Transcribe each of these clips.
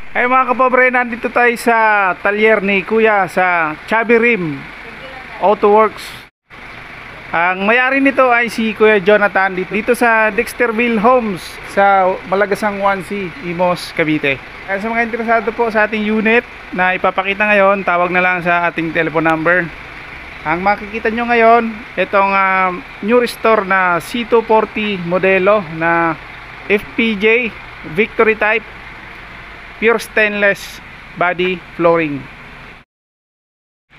Ay mga kapobre, nandito tayo sa talyer ni Kuya sa Chubby Rim Auto Works. Ang may-ari nito ay si Kuya Jonathan dito sa Dexterville Homes sa Malagasang 1C, Imos, Cavite. Kaya sa mga interesado po sa ating unit na ipapakita ngayon, tawag na lang sa ating telephone number. Ang makikita nyo ngayon, itong new restore na C240 modelo na FPJ Victory Type pure stainless body flooring.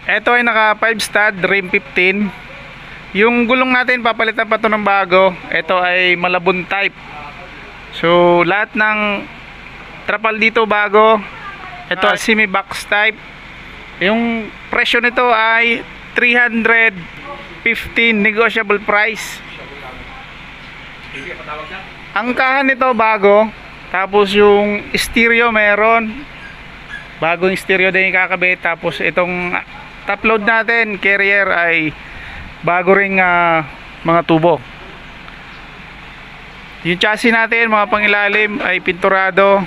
Ito ay naka 5 stud rim 15. Yung gulong natin papalitan pa to ng bago. Ito ay Malabon type. So lahat ng trapal dito bago. Ito ay semi box type. Yung presyo nito ay 315 negotiable price. Ang kahan nito bago. Tapos yung stereo meron. Bagong stereo din yung kakabit. Tapos itong top load natin, carrier ay bago ring mga tubo. Yung chassis natin, mga pangilalim ay pinturado.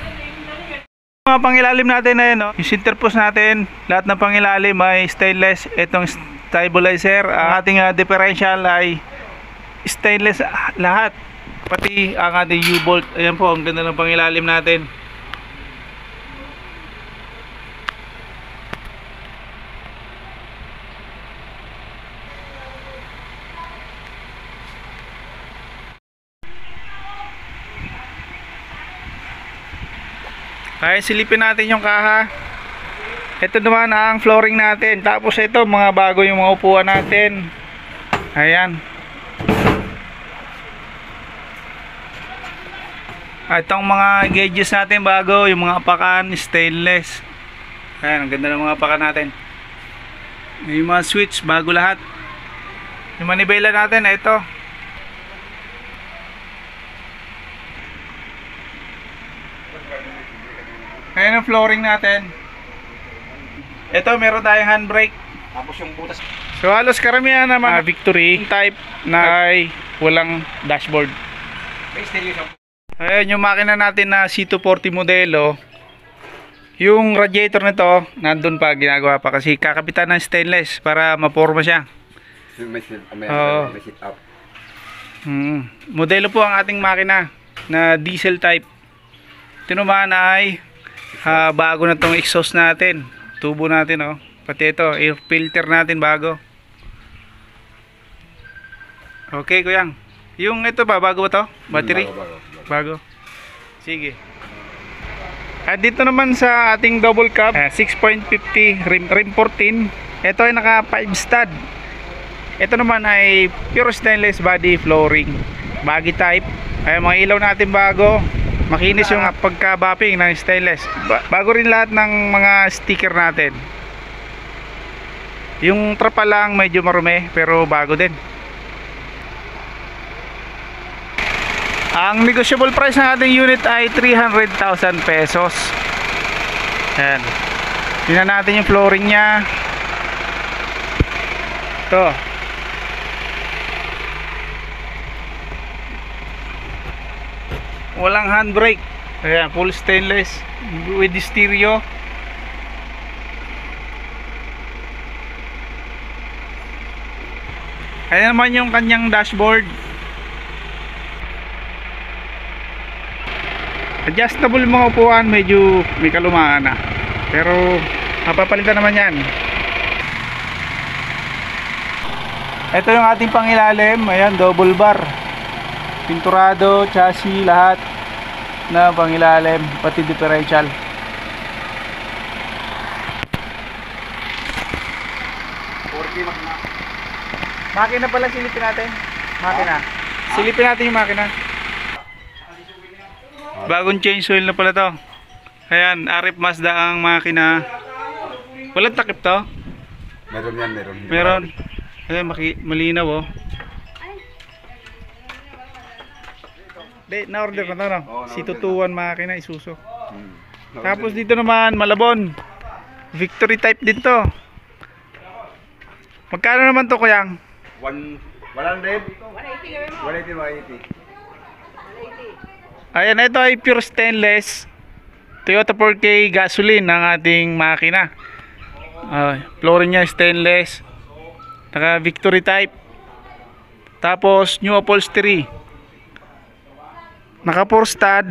Mga pangilalim natin na yun, no? Yung center post natin, lahat ng pangilalim ay stainless. Itong stabilizer, ang ating differential ay stainless lahat. Pati ang ating U-bolt. Ayan po, ang ganda ng pangilalim natin. Kaya silipin natin yung kaha. Ito naman ang flooring natin. Tapos ito, mga bago yung mga upuan natin. Ayan. Itong mga gauges natin bago, yung mga apakan stainless. Ayan, ang ganda ng mga apakan natin. Yung mga switch bago lahat. Yung manibela natin, ito. Ayan ang flooring natin. Ito, meron tayong handbrake. Tapos yung butas. So halos karamihan naman Victory type na ay walang dashboard. Ayan yung makina natin na C240 modelo. Yung radiator nito nandun pa, ginagawa pa kasi kakapitan ng stainless para maporma siya. May sit up. Modelo po ang ating makina na diesel type. Ito naman ay bago na tong exhaust natin, tubo natin, oh. Pati ito air filter natin bago. Okay kuyang, yung ito ba bago ba to? Battery? Bago. Sige. At dito naman sa ating double cab 6.50 rim 14. Ito ay naka 5 stud. Ito naman ay pure stainless body flooring, baggy type. Ay mga ilaw natin bago. Makinis yung pagka-bapping ng stainless. Bago rin lahat ng mga sticker natin. Yung trapa lang medyo marumi pero bago din. Ang negotiable price ng ating unit ay 300,000 pesos. Ayan. Tingnan natin yung flooring nya. Ito. Walang handbrake. Ayan, full stainless with stereo. Ayan naman yung kanyang dashboard. Adjustable mga upuan, medyo may kalumaan na. Pero mapapalitan naman yan. Ito yung ating pangilalim. Ayan, double bar. Pinturado, chassis, lahat na pangilalim, pati differential. Makina pala, silipin natin. Makina. Silipin natin yung makina. Bagong change oil na pala to. Ayan, RF Mazda ang makina. Walang takip to? Meron yan, meron. Meron. Ayan, malinaw, oh. Na-order na to, no? C221 makina, Isuzu. Tapos dito naman, Malabon. Victory type din to. Magkano naman to, kuyang? 100? 180. Ayan, ito ay pure stainless. Toyota 4K gasoline ang ating makina. Flooring niya stainless. Naka Victory type. Tapos new upholstery. Naka 4 stud.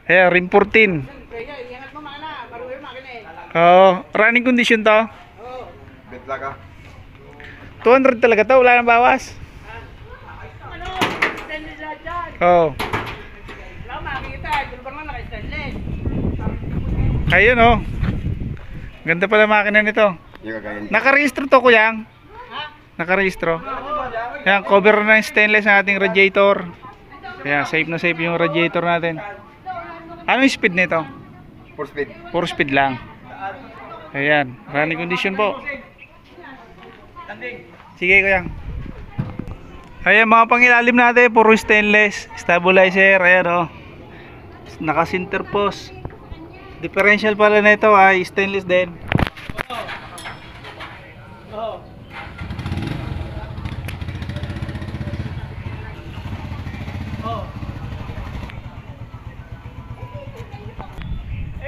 Rim 14. Running condition to. Betla ka. 200 talaga to, wala nang bawas. Ayun oh. Ganda pala makina nito. Yung kagayan. Nakarehistro to kuyang. Nakarehistro. Yan, cover na yung stainless ng ating radiator. Kaya safe na safe yung radiator natin. Ano yung speed nito? 4 speed. 4 speed lang. Ayan, running condition po. Sige kuyang. Ayan, mga pangilalim natin, puro stainless. Stabilizer, ayan o. Naka center post. Differential pala na ito ay stainless din.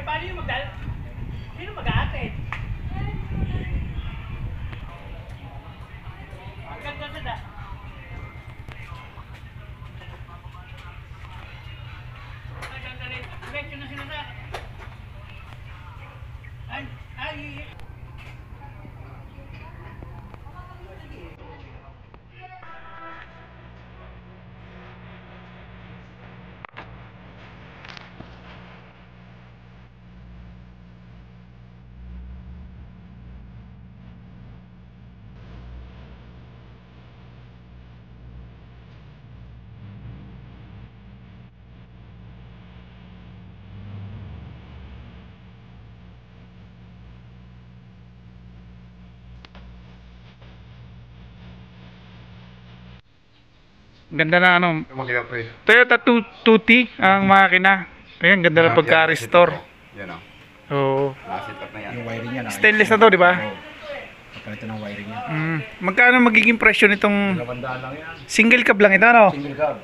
Paano yung sino mag-aatid? Ang ganda sa da. Ang ganda rin. Diretso na sila sa. Ay. Ganda na ano. Makina pre. Toyota 2T ang makina. Ayan, ganda na pagka-restore. Yan o. Oo. Nakasit up na yan. Yung wiring niya. Stainless na to, di ba? Kapalitan ng wiring niya. Magkano magiging presyo nitong 200 lang yan. single cab lang ito, no? Single cab.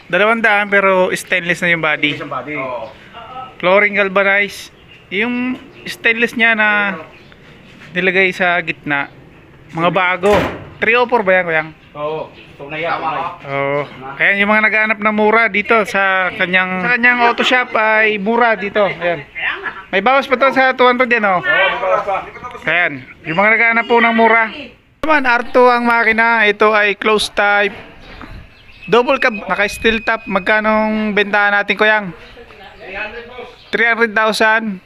200 pero stainless na yung body. Isang body. Oo. Flooring galvanized. Yung stainless niya na nilagay sa gitna. Mga bago. 304 ba yan, kuyang? Oo. Tunay yan. Oo. Ayan, yung mga naghahanap ng mura dito sa kanyang auto shop ay mura dito. Ayan. May bawas pa to sa 200 yan, oh. Ayan. Yung mga naghahanap po ng mura. Naman, R2 ang makina. Ito ay closed type. Double cab, naka steel top. Magkanong bentahan natin, kuyang? 300,000.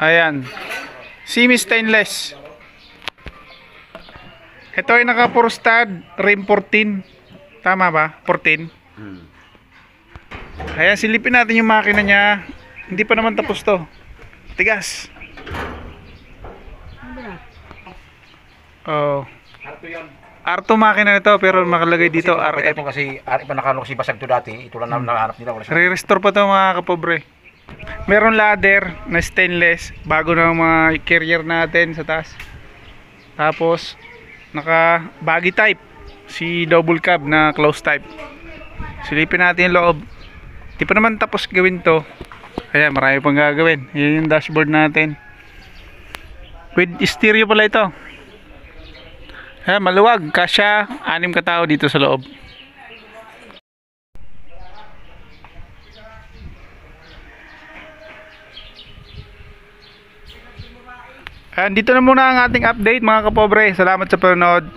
Ayan. Semi stainless. Ito ay naka 4 stud, rim 14. Tama ba? 14. Ayan, silipin natin yung makina niya. Hindi pa naman tapos to. Tigas. Oh. R2 makina nito pero makalagay dito RF. Kasi iba nakano kasi basag to dati. Ito lang nahanap nila. Wala siya. Re-restore pa to mga kapobre. Meron ladder na stainless. Bago na mga carrier natin sa taas. Tapos naka baggy type. Si double cab na close type. Silipin natin yung loob. Di pa naman tapos gawin to. Kaya marami pang gagawin. Yan yung dashboard natin. With stereo pala ito. Ayan, maluwag. Kasya 6 katao dito sa loob. Dito na muna ang ating update mga kapobre. Salamat sa panonood.